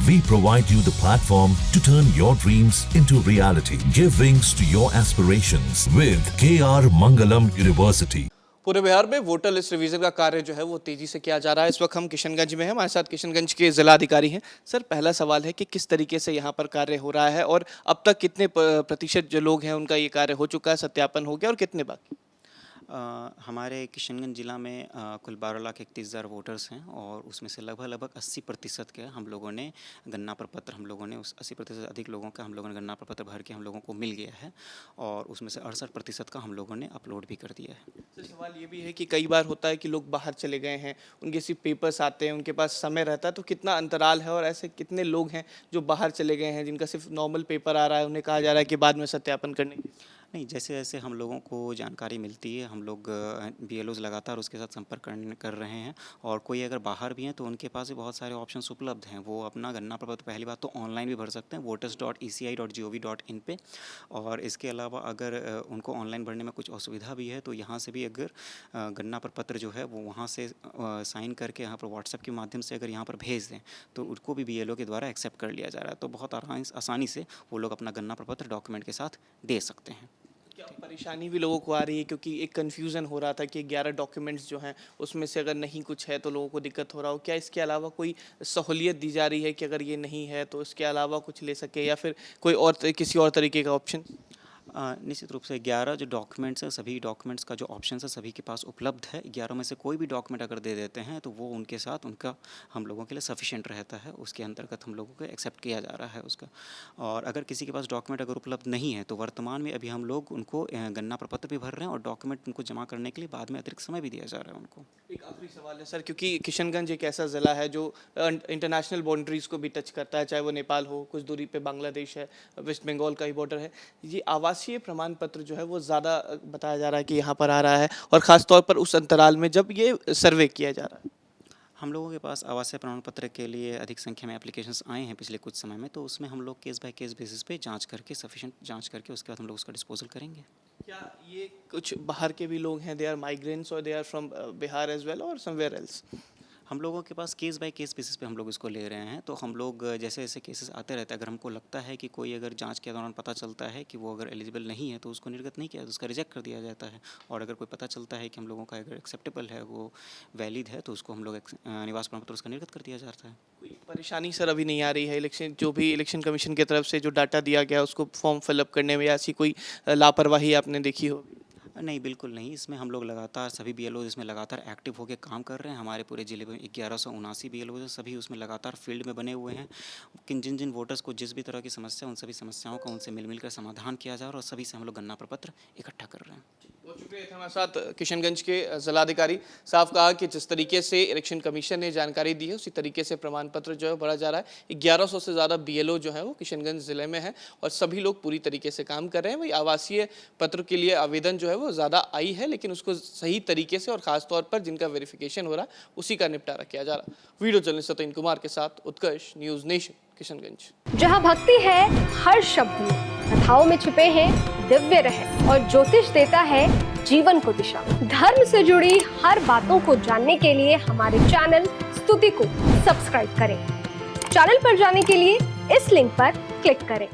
We provide you the platform to turn your dreams into reality. Give wings to your aspirations with KR Mangalam University. पूरे बिहार में voter list revision का कार्य जो है वो तेजी से किया जा रहा है। इस वक्त हम किशनगंज में हैं, हमारे साथ किशनगंज के जिला अधिकारी हैं। सर, पहला सवाल है कि किस तरीके से यहाँ पर कार्य हो रहा है और अब तक कितने प्रतिशत जो लोग हैं उनका ये कार्य हो चुका है, सत्यापन हो गया और कितने बाकी? हमारे किशनगंज जिला में कुल 12,31,000 वोटर्स हैं और उसमें से लगभग 80% के हम लोगों ने गणना प्रपत्र हम लोगों ने उस 80% अधिक लोगों का हम लोगों ने गणना प्रपत्र भर के हम लोगों को मिल गया है और उसमें से 68% का हम लोगों ने अपलोड भी कर दिया है। सर, सवाल ये भी है कि कई बार होता है कि लोग बाहर चले गए हैं, उनके सिर्फ पेपर्स आते हैं, उनके पास समय रहता है, तो कितना अंतराल है और ऐसे कितने लोग हैं जो बाहर चले गए हैं जिनका सिर्फ नॉर्मल पेपर आ रहा है, उन्हें कहा जा रहा है कि बाद में सत्यापन करने की? नहीं, जैसे जैसे हम लोगों को जानकारी मिलती है हम लोग BLOs लगातार उसके साथ संपर्क कर रहे हैं और कोई अगर बाहर भी हैं तो उनके पास भी बहुत सारे ऑप्शंस उपलब्ध हैं। वो अपना गणना प्रपत्र पहली बात तो ऑनलाइन भी भर सकते हैं voters.eci.gov.in पे, और इसके अलावा अगर उनको ऑनलाइन भरने में कुछ असुविधा भी है तो यहाँ से भी अगर गणना प्रपत्र जो है वो वहाँ से साइन करके यहाँ पर व्हाट्सएप के माध्यम से अगर यहाँ पर भेज दें तो उनको भी BLO के द्वारा एक्सेप्ट कर लिया जा रहा है। तो बहुत आसानी से वो लोग अपना गणना प्रपत्र डॉक्यूमेंट के साथ दे सकते हैं। क्या परेशानी भी लोगों को आ रही है, क्योंकि एक कन्फ्यूज़न हो रहा था कि 11 डॉक्यूमेंट्स जो हैं उसमें से अगर नहीं कुछ है तो लोगों को दिक्कत हो रहा हो? क्या इसके अलावा कोई सहूलियत दी जा रही है कि अगर ये नहीं है तो इसके अलावा कुछ ले सके या फिर कोई और किसी और तरीके का ऑप्शन? निश्चित रूप से 11 जो डॉक्यूमेंट्स हैं सभी डॉक्यूमेंट्स का जो ऑप्शन है सभी के पास उपलब्ध है। 11 में से कोई भी डॉक्यूमेंट अगर दे देते हैं तो वो उनके साथ उनका हम लोगों के लिए सफिशिएंट रहता है, उसके अंतर्गत हम लोगों को एक्सेप्ट किया जा रहा है उसका। और अगर किसी के पास डॉक्यूमेंट अगर उपलब्ध नहीं है तो वर्तमान में अभी हम लोग उनको गणना प्रपत्र भी भर रहे हैं और डॉक्यूमेंट उनको जमा करने के लिए बाद में अतिरिक्त समय भी दिया जा रहा है उनको। एक आखिरी सवाल है सर, क्योंकि किशनगंज एक ऐसा ज़िला है जो इंटरनेशनल बाउंड्रीज़ को भी टच करता है, चाहे वो नेपाल हो, कुछ दूरी पे बांग्लादेश है, वेस्ट बंगाल का ही बॉर्डर है। ये आवासीय प्रमाण पत्र जो है वो ज़्यादा बताया जा रहा है कि यहाँ पर आ रहा है और ख़ास तौर पर उस अंतराल में जब ये सर्वे किया जा रहा है। हम लोगों के पास आवासीय प्रमाण पत्र के लिए अधिक संख्या में एप्लीकेशंस आए हैं पिछले कुछ समय में, तो उसमें हम लोग केस बाय केस बेसिस पे जांच करके सफिशिएंट जांच करके उसके बाद हम लोग उसका डिस्पोजल करेंगे। क्या ये कुछ बाहर के भी लोग हैं, दे आर माइग्रेंट्स और they are from Bihar as well और समवेयर एल्स? हम लोगों के पास केस बाय केस बेसिस पे हम लोग इसको ले रहे हैं। तो हम लोग जैसे जैसे केसेस आते रहते हैं, अगर हमको लगता है कि कोई अगर जांच के दौरान पता चलता है कि वो अगर एलिजिबल नहीं है तो उसको निर्गत नहीं किया तो उसका रिजेक्ट कर दिया जाता है। और अगर कोई पता चलता है कि हम लोगों का अगर एक्सेप्टेबल है, वो वैलिड है, तो उसको हम लोग निवास प्रमाण पत्र उसका निर्गत कर दिया जाता है। कोई परेशानी सर अभी नहीं आ रही है? इलेक्शन जो भी इलेक्शन कमीशन की तरफ से जो डाटा दिया गया उसको फॉर्म फिलअप करने में ऐसी कोई लापरवाही आपने देखी हो? नहीं, बिल्कुल नहीं। इसमें हम लोग लगातार सभी BLOs इसमें लगातार एक्टिव होकर काम कर रहे हैं। हमारे पूरे ज़िले में 1179 BLOs हैं, सभी उसमें लगातार फील्ड में बने हुए हैं। जिन जिन वोटर्स को जिस भी तरह की समस्या, उन सभी समस्याओं का उनसे मिल कर समाधान किया जा रहा है और सभी से हम लोग गणना प्रपत्र इकट्ठा कर रहे हैं। बहुत शुक्रिया। हमारे साथ किशनगंज के जिलाधिकारी साहब कहा कि जिस तरीके से इलेक्शन कमीशन ने जानकारी दी है उसी तरीके से प्रमाण पत्र जो है भरा जा रहा है। 1100 से ज़्यादा BLO जो है वो किशनगंज ज़िले में है और सभी लोग पूरी तरीके से काम कर रहे हैं। वही आवासीय पत्र के लिए आवेदन जो है वो ज़्यादा आई है, लेकिन उसको सही तरीके से और ख़ास तौर पर जिनका वेरिफिकेशन हो रहा है उसी का निपटारा किया जा रहा है। वीडियो जर्नलिस्ट सतीन कुमार के साथ उत्कर्ष, न्यूज़ नेशन, किशनगंज। जहां भक्ति है हर शब्द में, कथाओं में छुपे हैं दिव्य रहस्य और ज्योतिष देता है जीवन को दिशा। धर्म से जुड़ी हर बातों को जानने के लिए हमारे चैनल स्तुति को सब्सक्राइब करें। चैनल पर जाने के लिए इस लिंक पर क्लिक करें।